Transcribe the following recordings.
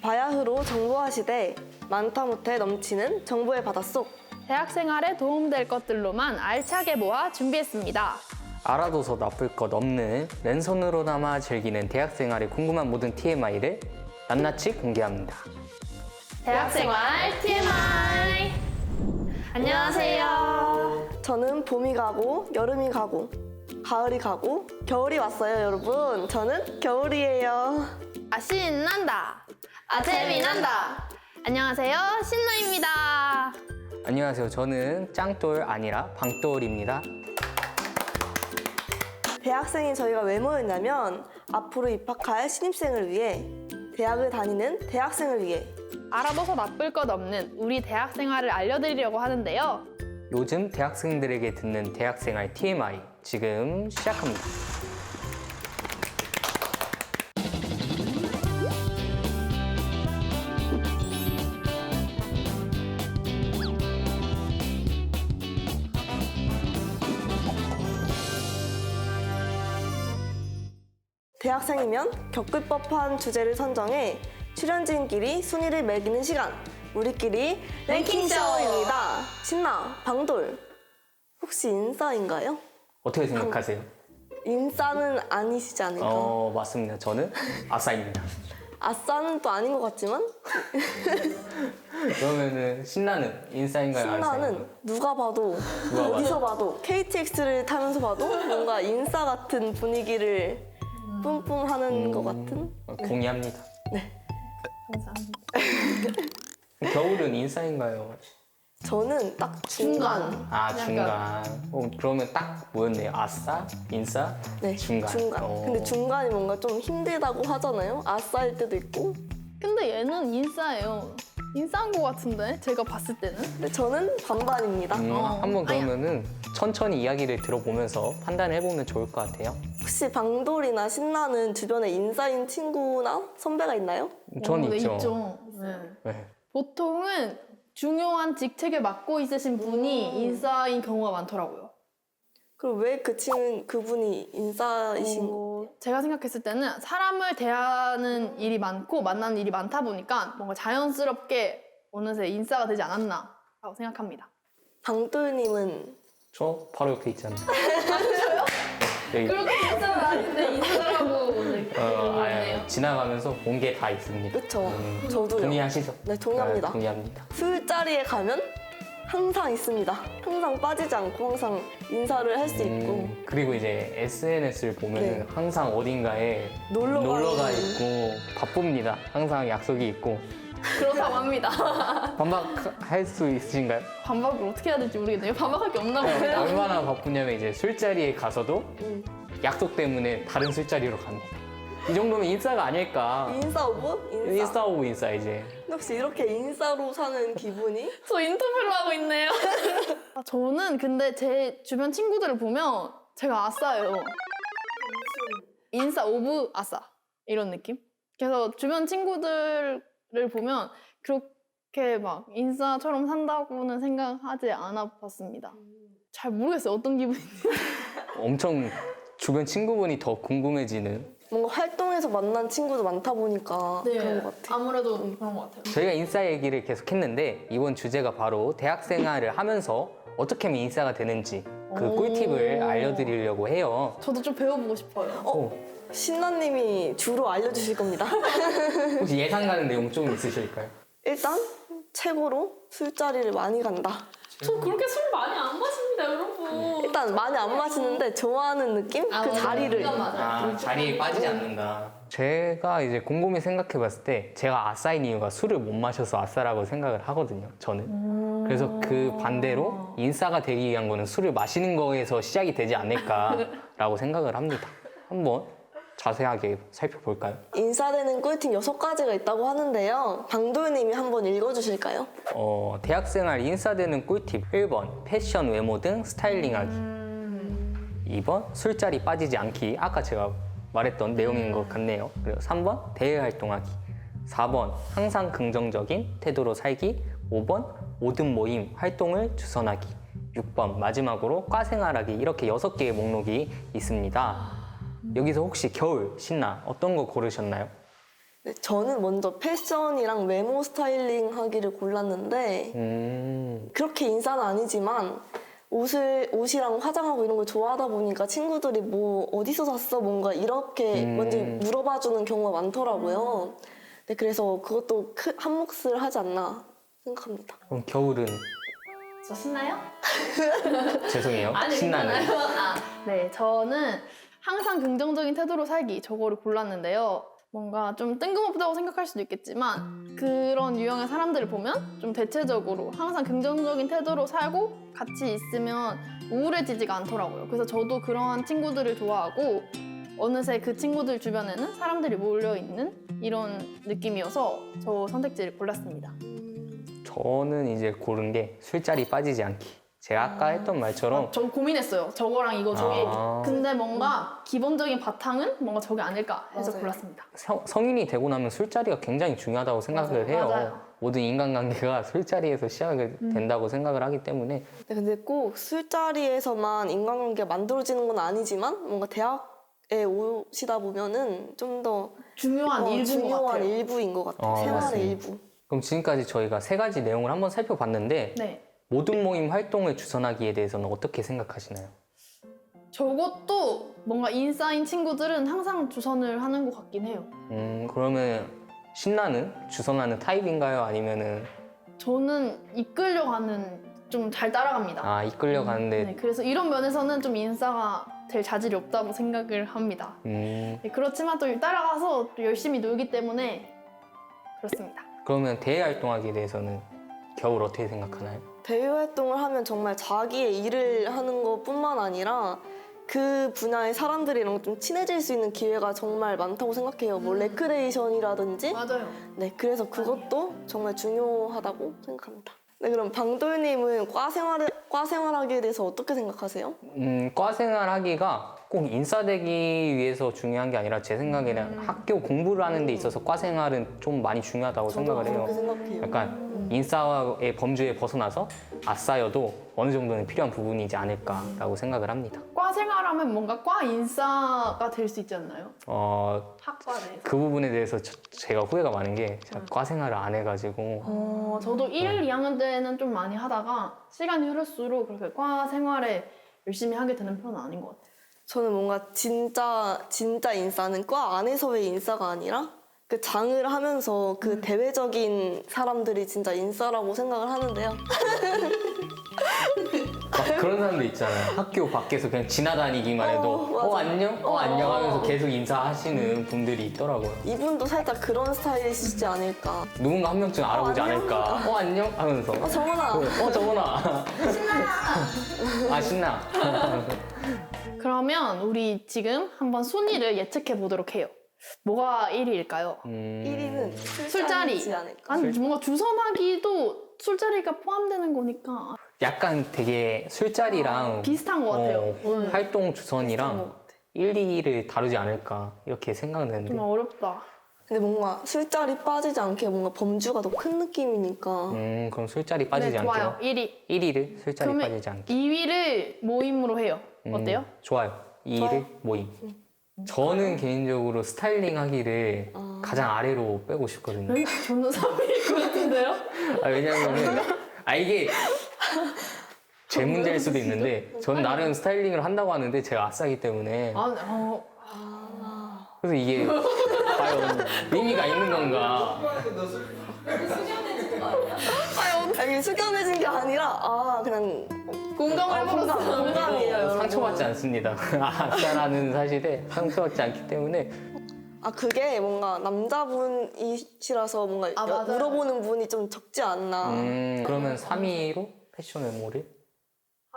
바야흐로 정보화 시대, 많다 못해 넘치는 정보의 바닷속. 대학 생활에 도움될 것들로만 알차게 모아 준비했습니다. 알아둬서 나쁠 것 없는 랜선으로나마 즐기는 대학 생활에 궁금한 모든 TMI를 낱낱이 공개합니다. 대학 생활 TMI! 안녕하세요. 저는 봄이 가고 여름이 가고 가을이 가고 겨울이 왔어요, 여러분. 저는 겨울이에요. 아, 신난다. 아, 재미난다. 안녕하세요. 신나입니다. 안녕하세요. 저는 짱돌 아니라 방돌입니다. 대학생인 저희가 왜 모였냐면 앞으로 입학할 신입생을 위해, 대학을 다니는 대학생을 위해, 알아둬서 나쁠 것 없는 우리 대학 생활을 알려드리려고 하는데요. 요즘 대학생들에게 듣는 대학생활 TMI 지금 시작합니다. 대학생이면 겪을 법한 주제를 선정해 출연진끼리 순위를 매기는 시간, 우리끼리 랭킹쇼입니다. 신나, 방돌, 혹시 인싸인가요? 어떻게 생각하세요? 인싸는 아니시지 않을까? 맞습니다. 저는 아싸입니다. 아싸는 또 아닌 것 같지만 그러면은 신나는 인싸인가요? 신나는 아싸인가요? 누가 봐도 누가 어디서 봐도 KTX를 타면서 봐도 뭔가 인싸 같은 분위기를 뿜뿜하는 것 같은. 동의합니다. 감사합니다. 겨울은 인싸인가요? 저는 딱 중간. 아, 중간. 그러면 딱 뭐였네요? 아싸? 인싸? 네, 중간. 근데 중간이 뭔가 좀 힘들다고 하잖아요. 아싸일 때도 있고. 근데 얘는 인싸예요. 인싸인 것 같은데? 제가 봤을 때는? 근데 저는 반반입니다. 한번 그러면은 천천히 이야기를 들어보면서 판단해보면 좋을 것 같아요. 혹시 방돌이나 신나는 주변에 인싸인 친구나 선배가 있나요? 전 네, 있죠. 있죠. 네. 네. 보통은 중요한 직책을 맡고 있으신 분이 인싸인 경우가 많더라고요. 그럼 왜 그분이 인싸이신 거? 제가 생각했을 때는 사람을 대하는 일이 많고 만나는 일이 많다 보니까 뭔가 자연스럽게 어느새 인싸가 되지 않았나라고 생각합니다. 방돌님은 저 바로 옆에 있잖아요. 여기 그렇게 인싸는 아닌데 인싸라고 지나가면서 본 게 다 있습니다. 그쵸? 저도요. 동의하시죠? 네, 동의합니다. 동의합니다. 술자리에 가면 항상 있습니다. 항상 빠지지 않고 항상 인사를 할 수 있고. 그리고 이제 SNS를 보면 네. 은 항상 어딘가에 놀러가 놀러가 있는. 있고 바쁩니다. 항상 약속이 있고. 그렇다고 합니다. 반박할 수 있으신가요? 반박을 어떻게 해야 될지 모르겠네요. 반박할 게 없나 봅니다. 얼마나 바쁘냐면 이제 술자리에 가서도 음. 약속 때문에 다른 술자리로 갑니다. 이 정도면 인싸가 아닐까. 인싸 오브? 인싸. 인싸 오브 인싸 이제. 근데 혹시 이렇게 인싸로 사는 기분이? 저 인터뷰를 하고 있네요. 저는 근데 제 주변 친구들을 보면 제가 아싸예요. 인싸 오브 아싸 이런 느낌? 그래서 주변 친구들을 보면 그렇게 막 인싸처럼 산다고는 생각하지 않아 봤습니다. 잘 모르겠어요. 어떤 기분인지. 엄청 주변 친구분이 더 궁금해지는. 뭔가 활동에서 만난 친구도 많다 보니까 그런 것 같아요. 아무래도 그런 것 같아요. 저희가 인싸 얘기를 계속 했는데 이번 주제가 바로 대학 생활을 하면서 어떻게 하면 인싸가 되는지 그 꿀팁을 알려드리려고 해요. 저도 좀 배워보고 싶어요. 신나님이 주로 알려주실 겁니다. 혹시 예상 가는 내용 좀 있으실까요? 일단 최고로 술자리를 많이 간다. 저 그렇게 술 많이 안 마십니다, 여러분. 일단 많이 안 마시는데 좋아하는 느낌? 그 자리를. 자리에 빠지지 않는다. 제가 이제 곰곰이 생각해 봤을 때 제가 아싸인 이유가 술을 못 마셔서 아싸라고 생각을 하거든요, 저는. 그래서 그 반대로 인싸가 되기 위한 거는 술을 마시는 거에서 시작이 되지 않을까라고 생각을 합니다. 한번 자세하게 살펴볼까요? 인싸되는 꿀팁 6가지가 있다고 하는데요. 방돌님이 한번 읽어주실까요? 대학생활 인싸되는 꿀팁 1번 패션 외모 등 스타일링하기 2번 술자리 빠지지 않기 아까 제가 말했던 내용인 것 같네요. 그리고 3번 대외 활동하기 4번 항상 긍정적인 태도로 살기 5번 모든 모임 활동을 주선하기 6번 마지막으로 과생활하기 이렇게 6개의 목록이 있습니다. 여기서 혹시 겨울, 신나 어떤 거 고르셨나요? 네, 저는 먼저 패션이랑 외모 스타일링 하기를 골랐는데 그렇게 인싸는 아니지만 옷이랑 화장하고 이런 걸 좋아하다 보니까 친구들이 뭐 어디서 샀어? 뭔가 이렇게 먼저 물어봐주는 경우가 많더라고요. 네, 그래서 그것도 한 몫을 하지 않나 생각합니다. 그럼 겨울은 저 신나요? 죄송해요. 아니, 신나는. 괜찮아요. 네, 저는 항상 긍정적인 태도로 살기 저거를 골랐는데요. 뭔가 좀 뜬금없다고 생각할 수도 있겠지만 그런 유형의 사람들을 보면 좀 대체적으로 항상 긍정적인 태도로 살고 같이 있으면 우울해지지가 않더라고요. 그래서 저도 그러한 친구들을 좋아하고 어느새 그 친구들 주변에는 사람들이 몰려있는 이런 느낌이어서 저 선택지를 골랐습니다. 저는 이제 고른 게 술자리 빠지지 않기. 제가 아까 했던 말처럼 저 고민했어요. 저거랑 이거 저기. 아. 근데 뭔가 기본적인 바탕은 뭔가 저게 아닐까 해서 맞아요. 골랐습니다. 성인이 되고 나면 술자리가 굉장히 중요하다고 생각을 해요. 맞아요. 모든 인간관계가 술자리에서 시작이 된다고 생각을 하기 때문에 네, 근데 꼭 술자리에서만 인간관계가 만들어지는 건 아니지만 뭔가 대학에 오시다 보면은 좀 더 중요한 일부인 것 중요한 같아요. 일부인 것 같아요. 생활의 맞습니다. 일부. 그럼 지금까지 저희가 세 가지 내용을 한번 살펴봤는데 네. 모든 모임 활동을 주선하기에 대해서는 어떻게 생각하시나요? 저것도 뭔가 인싸인 친구들은 항상 주선을 하는 것 같긴 해요. 그러면 신나는 주선하는 타입인가요? 아니면은 저는 이끌려가는 좀 잘 따라갑니다. 이끌려가는데 네, 그래서 이런 면에서는 좀 인싸가 될 자질이 없다고 생각을 합니다. 네, 그렇지만 또 따라가서 또 열심히 놀기 때문에 그렇습니다. 그러면 대외 활동하기에 대해서는 겨울 어떻게 생각하나요? 대외 활동을 하면 정말 자기의 일을 하는 것뿐만 아니라 그 분야의 사람들이랑 좀 친해질 수 있는 기회가 정말 많다고 생각해요. 뭐 레크레이션이라든지. 맞아요. 네, 그래서 그것도 정말 중요하다고 생각합니다. 네, 그럼 방돌님은 과 생활하기에 대해서 어떻게 생각하세요? 과 생활하기가 꼭 인싸되기 위해서 중요한 게 아니라 제 생각에는 학교 공부를 하는 데 있어서 과 생활은 좀 많이 중요하다고 생각을 해요. 그렇게 생각해요. 약간 인싸의 범주에 벗어나서 아싸여도 어느 정도는 필요한 부분이지 않을까라고 생각을 합니다. 과 생활하면 뭔가 과 인싸가 될 수 있지 않나요? 학과 내에서. 그 부분에 대해서 제가 후회가 많은 게 제가 과 생활을 안 해가지고 저도 1, 2학년 때는 좀 많이 하다가 시간이 흐를수록 그렇게 과 생활에 열심히 하게 되는 편은 아닌 것 같아요. 저는 뭔가 진짜 인싸는 과 안에서의 인싸가 아니라 그 장을 하면서 그 대외적인 사람들이 진짜 인싸라고 생각을 하는데요. 막 그런 사람도 있잖아요. 학교 밖에서 그냥 지나다니기만 해도 맞아. 안녕? 안녕 하면서 계속 인사하시는 분들이 있더라고요. 이분도 살짝 그런 스타일이시지 않을까. 누군가 한 명쯤 알아보지 안녕? 않을까? 안녕? 하면서 정원아. 정원아. 신나. 신나. 그러면 우리 지금 한번 순위를 예측해 보도록 해요. 뭐가 1위일까요? 1위는 술자리. 않을까. 아니 뭔가 주선하기도 술자리가 포함되는 거니까 약간 되게 술자리랑 비슷한 것 같아요. 활동 주선이랑 1, 2를 다루지 않을까 이렇게 생각은 좀 되는데 어렵다. 근데 뭔가 술자리 빠지지 않게 뭔가 범주가 더 큰 느낌이니까. 그럼 술자리 빠지지 네, 좋아요. 않게요? 1위. 1위를 술자리 그러면 빠지지 않게 2위를 모임으로 해요. 어때요? 좋아요. 2위를 모임. 저는 개인적으로 스타일링 하기를 가장 아래로 빼고 싶거든요. 저는 3위일 것 같은데요? 왜냐면은 이게 제 문제일 수도 있는데 저는 나름 스타일링을 한다고 하는데 제가 아싸기 때문에 그래서 이게 과연 의미가 있는 건가. 아니 숙연해진 게 아니라 그냥 공감이에요. 여러분. 상처받지 않습니다. 아싸라는 사실에 상처받지 않기 때문에 그게 뭔가 남자분이시라서 뭔가 맞아요. 물어보는 분이 좀 적지 않나. 그러면 3위로 패션 외모를?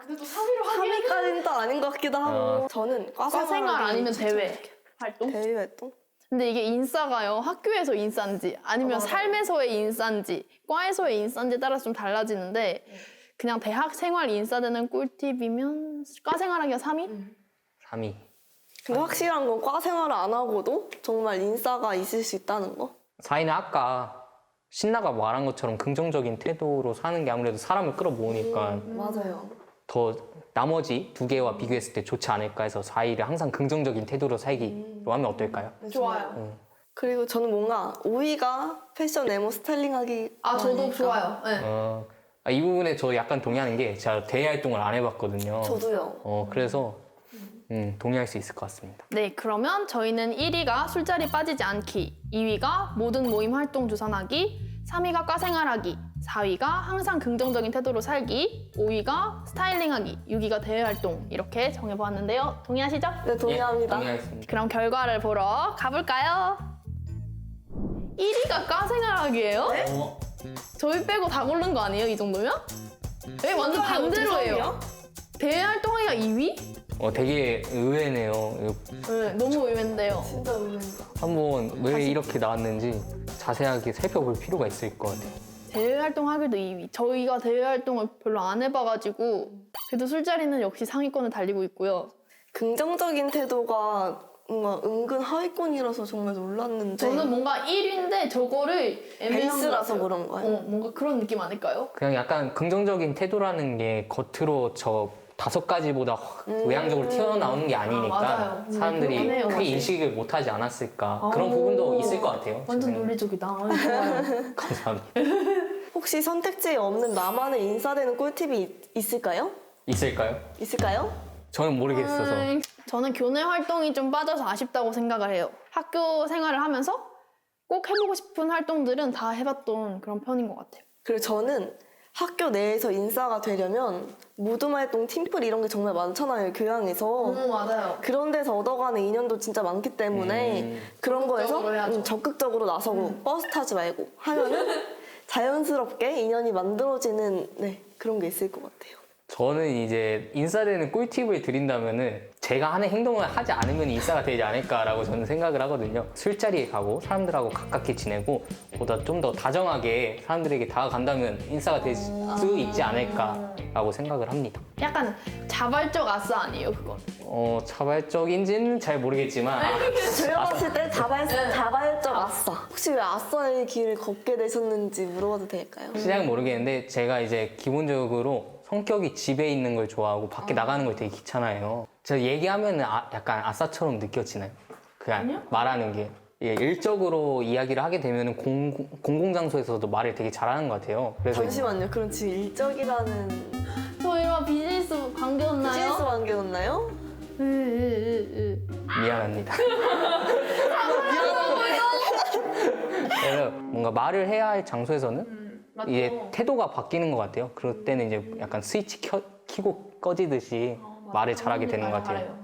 근데 또 3위로 하기에는 3위까지는 또 아닌 것 같기도 하고. 저는 과 생활 아니면 대외 활동? 대외 활동? 근데 이게 인싸가요. 학교에서 인싸인지 아니면 삶에서의 인싸인지 과에서의 인싸인지에 따라서 좀 달라지는데 그냥 대학 생활 인싸되는 꿀팁이면 과 생활하기가 3위? 3위. 근데 확실한 건 과 생활을 안 하고도 정말 인싸가 있을 수 있다는 거. 4위는 아까 신나가 말한 것처럼 긍정적인 태도로 사는 게 아무래도 사람을 끌어모으니까 맞아요. 더 나머지 두 개와 비교했을 때 좋지 않을까 해서 4위를 항상 긍정적인 태도로 살기로 하면 어떨까요? 좋아요. 그리고 저는 뭔가 5위가 패션, 외모, 스타일링하기. 아, 저도 좋아요. 네. 이 부분에 저 약간 동의하는 게 제가 대외 활동을 안 해봤거든요. 저도요. 그래서 동의할 수 있을 것 같습니다. 네, 그러면 저희는 1위가 술자리 빠지지 않기, 2위가 모든 모임 활동 주선하기, 3위가 과생활하기, 4위가 항상 긍정적인 태도로 살기, 5위가 스타일링하기, 6위가 대외 활동 이렇게 정해보았는데요. 동의하시죠? 네, 동의합니다. 예, 동의하겠습니다. 그럼 결과를 보러 가볼까요? 1위가 과생활하기예요? 저희 빼고 다 고른 거 아니에요? 이 정도면? 네, 완전 반대로예요. 대외 활동하기가 2위? 되게 의외네요. 네, 너무 의외인데요. 진짜 의외입니다. 한번 왜 이렇게 나왔는지 자세하게 살펴볼 필요가 있을 것 같아요. 대외 활동하기도 2위. 저희가 대외 활동을 별로 안 해봐가지고 그래도 술자리는 역시 상위권을 달리고 있고요. 긍정적인 태도가 뭔가 은근 하위권이라서 정말 놀랐는데. 저는 뭔가 1위인데 저거를 애매한 것 베이스라서 같아요. 그런 거예요? 뭔가 그런 느낌 아닐까요? 그냥 약간 긍정적인 태도라는 게 겉으로 저 5가지보다 외향적으로 튀어나오는 게 아니니까 맞아요. 사람들이 그러네요. 크게 인식을 못하지 않았을까 그런 오. 부분도 있을 것 같아요. 완전 저는. 논리적이다. 아유, 좋아요. 감사합니다. 혹시 선택지에 없는 나만의 인싸되는 꿀팁이 있을까요? 있을까요? 있을까요? 저는 모르겠어서. 저는 교내 활동이 좀 빠져서 아쉽다고 생각을 해요. 학교 생활을 하면서 꼭 해보고 싶은 활동들은 다 해봤던 그런 편인 것 같아요. 그리고 저는 학교 내에서 인싸가 되려면 모둠 활동, 팀플 이런 게 정말 많잖아요, 교양에서. 맞아요. 그런 데서 얻어가는 인연도 진짜 많기 때문에 그런 거에서 적극적으로 해야죠. 적극적으로 나서고 버스 타지 말고 하면은 자연스럽게 인연이 만들어지는 그런 게 있을 것 같아요. 저는 이제 인싸되는 꿀팁을 드린다면은 제가 하는 행동을 하지 않으면 인싸가 되지 않을까라고 저는 생각을 하거든요. 술자리에 가고 사람들하고 가깝게 지내고 보다 좀 더 다정하게 사람들에게 다가간다면 인싸가 될 수 있지 않을까라고 생각을 합니다. 약간 자발적 아싸 아니에요, 그건? 자발적인지는 잘 모르겠지만 제가 봤을 때 자발적 아싸. 혹시 왜 아싸의 길을 걷게 되셨는지 물어봐도 될까요? 시작은 모르겠는데 제가 이제 기본적으로 성격이 집에 있는 걸 좋아하고 밖에 나가는 걸 되게 귀찮아해요. 제가 얘기하면 약간 아싸처럼 느껴지나요? 그냥 아니요. 말하는 게. 예, 일적으로 이야기를 하게 되면 공공장소에서도 말을 되게 잘하는 것 같아요. 그래서 잠시만요. 그럼 지금 일적이라는 저희와 비즈니스 관계였나요? 비즈니스 관계였나요? 미안합니다. 그래서 뭔가 말을 해야 할 장소에서는 맞죠. 이게 태도가 바뀌는 것 같아요. 그럴 때는 이제 약간 스위치 켜고 꺼지듯이 말을 잘하게 되는 것 같아요.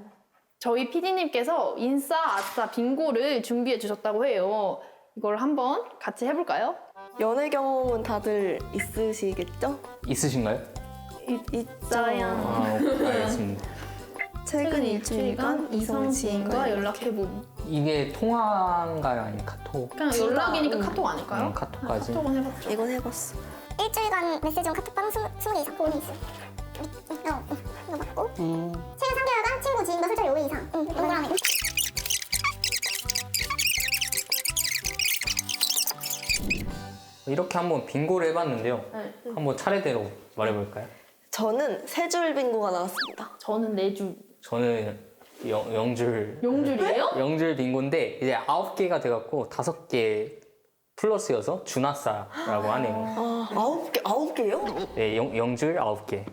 저희 PD님께서 인싸, 아싸, 빙고를 준비해 주셨다고 해요. 이걸 한번 같이 해볼까요? 연애 경험은 다들 있으시겠죠? 있으신가요? 있어요. 알겠습니다. 최근 일주일간 이성 지인과 연락해봄. 이게 통화인가요? 아니면 카톡? 그냥 둘 다. 연락이니까 카톡 아닐까요? 카톡까지. 카톡은 해봤죠. 이건 해봤어. 일주일간 메시지용 카톡방 20개 이상 보내 있어. 이거 맞고. 최근 3개월간 친구 지인과 술자리 5회 이상. 동그라미. 이렇게 한번 빙고를 해봤는데요. 네. 한번 차례대로 말해볼까요? 저는 세 줄 빙고가 나왔습니다. 저는 4줄. 저는 영줄 용줄이에요? 영줄 빙고인데 이제 9개가 돼갖고 5개 플러스여서 준아싸라고 하네요. 아, 9개요? 네, 영줄 9개.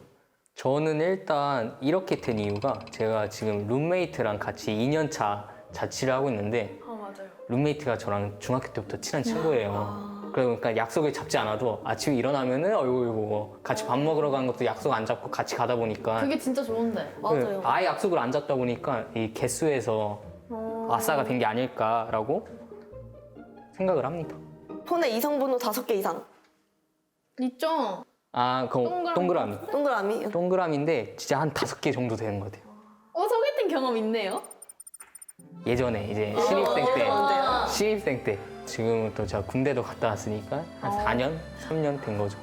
저는 일단 이렇게 된 이유가 제가 지금 룸메이트랑 같이 2년차 자취를 하고 있는데 아, 맞아요. 룸메이트가 저랑 중학교 때부터 친한 친구예요. 그러니까 약속을 잡지 않아도 아침에 일어나면은 어이구 같이 밥 먹으러 가는 것도 약속 안 잡고 같이 가다 보니까 그게 진짜 좋은데. 맞아요. 아예 약속을 안 잡다 보니까 이 개수에서 아싸가 된 게 아닐까라고 생각을 합니다. 폰에 이성번호 5개 이상. 있죠? 그럼 동그라미. 동그라미. 동그라미인데 진짜 한 5개 정도 되는 것 같아요. 소개팅 경험 있네요? 예전에 이제 신입생 때 지금은 또 제가 군대도 갔다 왔으니까 한 4년, 3년 된 거죠.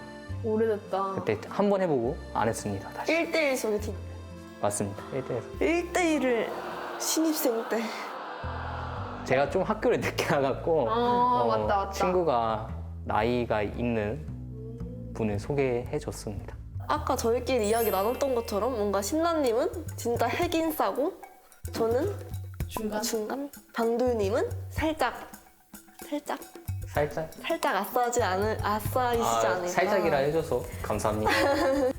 오래됐다. 그때 한 번 해보고 안 했습니다. 다시. 1대1 소개팅. 맞습니다. 1대1에서. 1대1을 신입생 때. 제가 좀 학교를 늦게 나갔고 맞다. 친구가 나이가 있는 분을 소개해 줬습니다. 아까 저희끼리 이야기 나눴던 것처럼 뭔가 신나님은 진짜 핵인싸고 저는 중간? 방돌님은 살짝 살짝 살짝? 아싸이시지 않을까. 살짝이라 해줘서 감사합니다.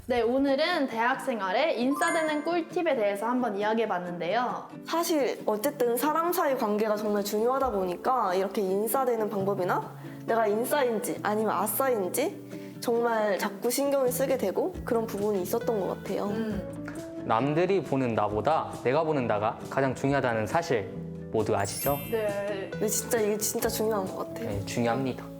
네, 오늘은 대학생활에 인싸되는 꿀팁에 대해서 한번 이야기해봤는데요. 사실 어쨌든 사람 사이 관계가 정말 중요하다 보니까 이렇게 인싸되는 방법이나 내가 인싸인지 아니면 아싸인지 정말 자꾸 신경을 쓰게 되고 그런 부분이 있었던 것 같아요. 남들이 보는 나보다 내가 보는 나가 가장 중요하다는 사실 모두 아시죠? 네. 근데 진짜 이게 진짜 중요한 것 같아요. 네, 중요합니다.